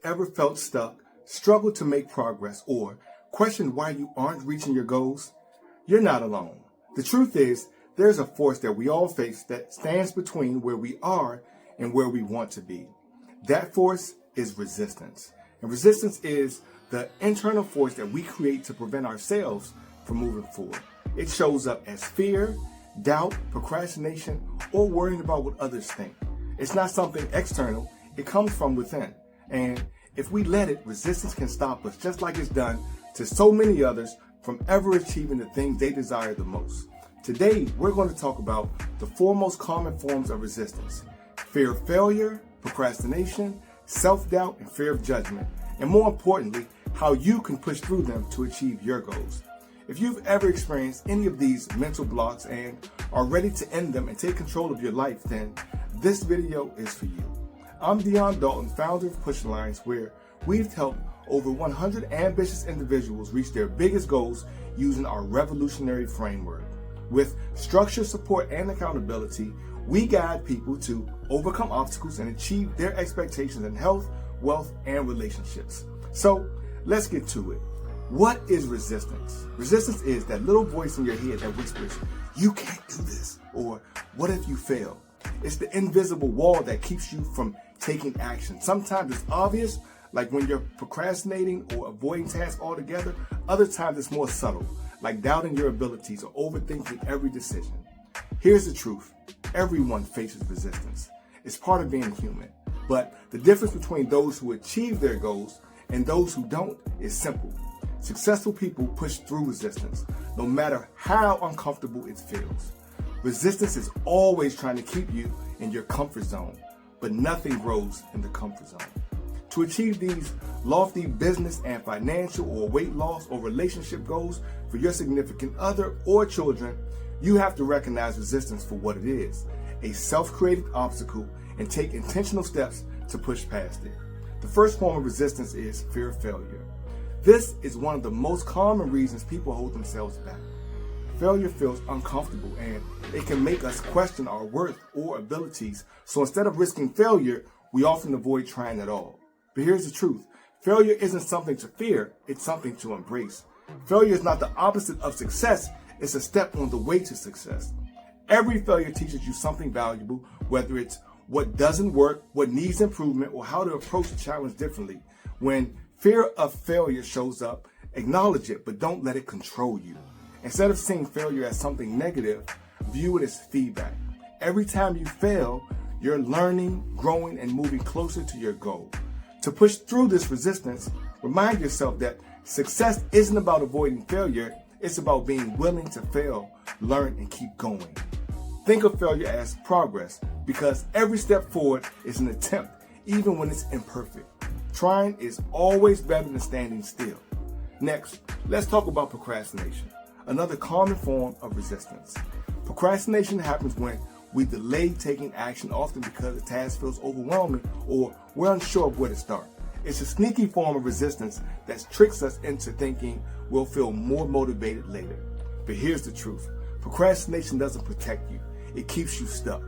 ever felt stuck, struggled to make progress, or questioned why you aren't reaching your goals? You're not alone. The truth is, there's a force that we all face that stands between where we are and where we want to be. That force is resistance. And resistance is the internal force that we create to prevent ourselves from moving forward. It shows up as fear, doubt, procrastination, or worrying about what others think. It's not something external, it comes from within. And if we let it, resistance can stop us, just like it's done to so many others from ever achieving the things they desire the most. Today, we're going to talk about the four most common forms of resistance: fear of failure, procrastination, self-doubt, and fear of judgment. And more importantly, how you can push through them to achieve your goals. If you've ever experienced any of these mental blocks and are ready to end them and take control of your life, then this video is for you. I'm Deon Dalton, founder of Push Lines, where we've helped over 100 ambitious individuals reach their biggest goals using our revolutionary framework. With structure, support, and accountability, we guide people to overcome obstacles and achieve their expectations in health, wealth, and relationships. So let's get to it. What is resistance? Resistance is that little voice in your head that whispers, "You can't do this," or "What if you fail?" It's the invisible wall that keeps you from taking action. Sometimes it's obvious, like when you're procrastinating or avoiding tasks altogether. Other times it's more subtle, like doubting your abilities or overthinking every decision. Here's the truth. Everyone faces resistance. It's part of being human. But the difference between those who achieve their goals and those who don't is simple. Successful people push through resistance, no matter how uncomfortable it feels. Resistance is always trying to keep you in your comfort zone, but nothing grows in the comfort zone. To achieve these lofty business and financial or weight loss or relationship goals for your significant other or children, you have to recognize resistance for what it is, a self-created obstacle, and take intentional steps to push past it. The first form of resistance is fear of failure. This is one of the most common reasons people hold themselves back. Failure feels uncomfortable and it can make us question our worth or abilities. So instead of risking failure, we often avoid trying at all. But here's the truth. Failure isn't something to fear, it's something to embrace. Failure is not the opposite of success, it's a step on the way to success. Every failure teaches you something valuable, whether it's what doesn't work, what needs improvement, or how to approach a challenge differently. When fear of failure shows up, acknowledge it, but don't let it control you. Instead of seeing failure as something negative, view it as feedback. Every time you fail, you're learning, growing, and moving closer to your goal. To push through this resistance, remind yourself that success isn't about avoiding failure, it's about being willing to fail, learn, and keep going. Think of failure as progress, because every step forward is an attempt, even when it's imperfect. Trying is always better than standing still. Next, let's talk about procrastination, another common form of resistance. Procrastination happens when we delay taking action, often because the task feels overwhelming or we're unsure of where to start. It's a sneaky form of resistance that tricks us into thinking we'll feel more motivated later. But here's the truth. Procrastination doesn't protect you. It keeps you stuck.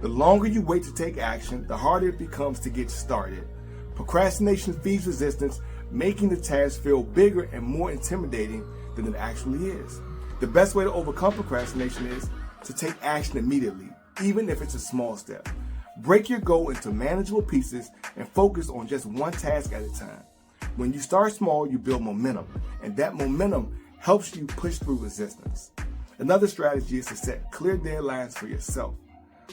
The longer you wait to take action, the harder it becomes to get started. Procrastination feeds resistance, making the task feel bigger and more intimidating than it actually is. The best way to overcome procrastination is to take action immediately, even if it's a small step. Break your goal into manageable pieces and focus on just one task at a time. When you start small, you build momentum, and that momentum helps you push through resistance. Another strategy is to set clear deadlines for yourself.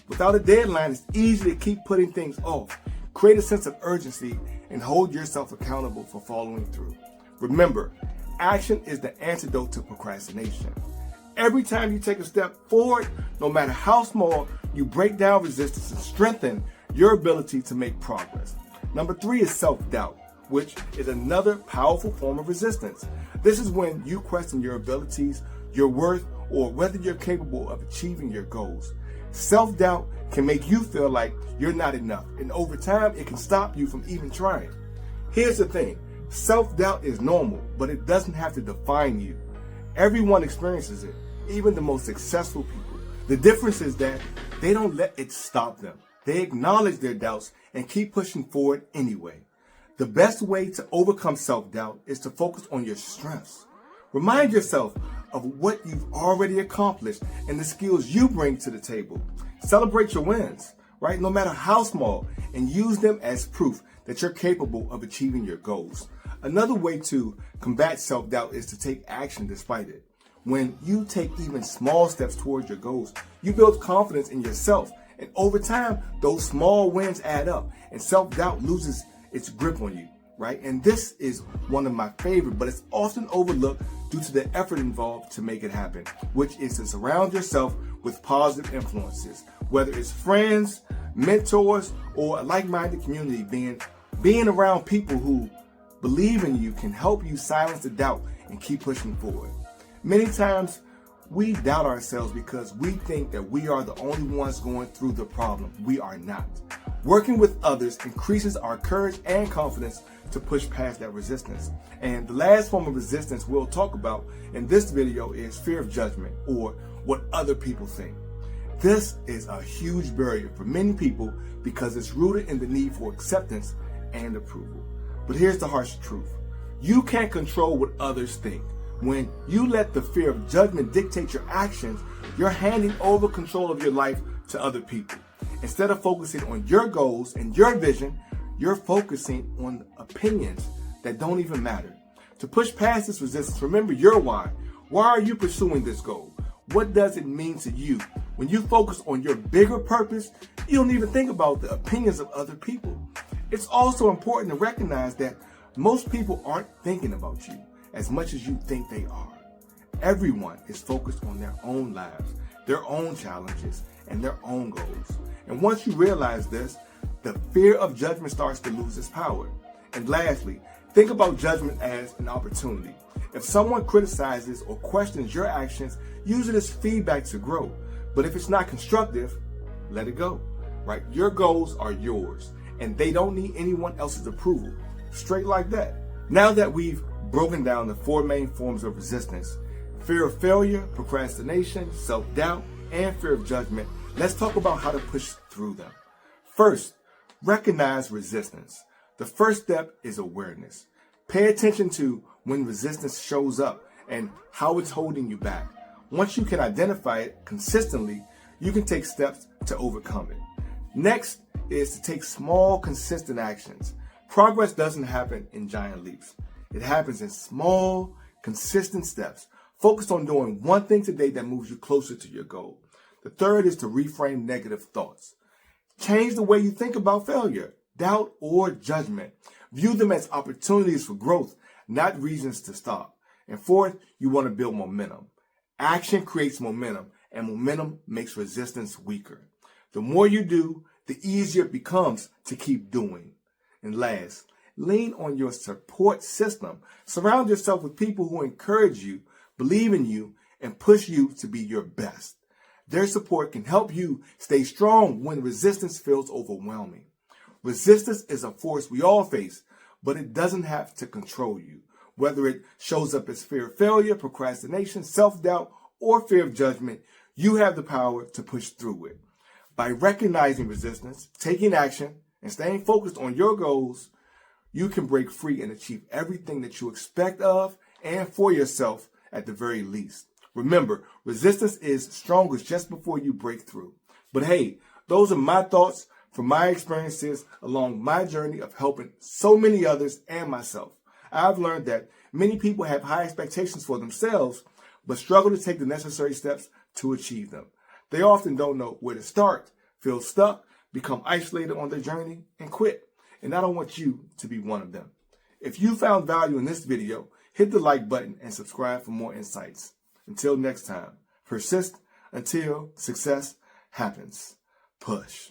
Without a deadline, it's easy to keep putting things off. Create a sense of urgency and hold yourself accountable for following through. Remember, action is the antidote to procrastination. Every time you take a step forward, no matter how small, you break down resistance and strengthen your ability to make progress. Number 3 is self-doubt, which is another powerful form of resistance. This is when you question your abilities, your worth, or whether you're capable of achieving your goals. Self-doubt can make you feel like you're not enough, and over time, it can stop you from even trying. Here's the thing. Self-doubt is normal, but it doesn't have to define you. Everyone experiences it, even the most successful people. The difference is that they don't let it stop them. They acknowledge their doubts and keep pushing forward anyway. The best way to overcome self-doubt is to focus on your strengths. Remind yourself of what you've already accomplished and the skills you bring to the table. Celebrate your wins, right? No matter how small, and use them as proof that you're capable of achieving your goals. Another way to combat self-doubt is to take action despite it. When you take even small steps towards your goals, you build confidence in yourself. And over time, those small wins add up and self-doubt loses its grip on you, right? And this is one of my favorite, but it's often overlooked due to the effort involved to make it happen, which is to surround yourself with positive influences, whether it's friends, mentors, or a like-minded community. Being around people who believe in you can help you silence the doubt and keep pushing forward. Many times we doubt ourselves because we think that we are the only ones going through the problem. We are not. Working with others increases our courage and confidence to push past that resistance. And the last form of resistance we'll talk about in this video is fear of judgment, or what other people think. This is a huge barrier for many people because it's rooted in the need for acceptance and approval. But here's the harsh truth. You can't control what others think. When you let the fear of judgment dictate your actions, you're handing over control of your life to other people. Instead of focusing on your goals and your vision, you're focusing on opinions that don't even matter. To push past this resistance, remember your why. Why are you pursuing this goal? What does it mean to you? When you focus on your bigger purpose, you don't even think about the opinions of other people. It's also important to recognize that most people aren't thinking about you as much as you think they are. Everyone is focused on their own lives, their own challenges, and their own goals. And once you realize this, the fear of judgment starts to lose its power. And lastly, think about judgment as an opportunity. If someone criticizes or questions your actions, use it as feedback to grow. But if it's not constructive, let it go, right? Your goals are yours, and they don't need anyone else's approval. Straight like that. Now that we've broken down the four main forms of resistance: fear of failure, procrastination, self-doubt, and fear of judgment, let's talk about how to push through them. First, recognize resistance. The first step is awareness. Pay attention to when resistance shows up and how it's holding you back. Once you can identify it consistently, you can take steps to overcome it. Next is to take small, consistent actions. Progress doesn't happen in giant leaps. It happens in small, consistent steps. Focus on doing one thing today that moves you closer to your goal. The third is to reframe negative thoughts. Change the way you think about failure, doubt, or judgment. View them as opportunities for growth, not reasons to stop. And fourth, you want to build momentum. Action creates momentum, and momentum makes resistance weaker. The more you do, the easier it becomes to keep doing. And last, lean on your support system. Surround yourself with people who encourage you, believe in you, and push you to be your best. Their support can help you stay strong when resistance feels overwhelming. Resistance is a force we all face, but it doesn't have to control you. Whether it shows up as fear of failure, procrastination, self-doubt, or fear of judgment, you have the power to push through it. By recognizing resistance, taking action, and staying focused on your goals, you can break free and achieve everything that you expect of and for yourself at the very least. Remember, resistance is strongest just before you break through. But hey, those are my thoughts from my experiences along my journey of helping so many others and myself. I've learned that many people have high expectations for themselves, but struggle to take the necessary steps to achieve them. They often don't know where to start, feel stuck, become isolated on their journey, and quit. And I don't want you to be one of them. If you found value in this video, hit the like button and subscribe for more insights. Until next time, persist until success happens. Push.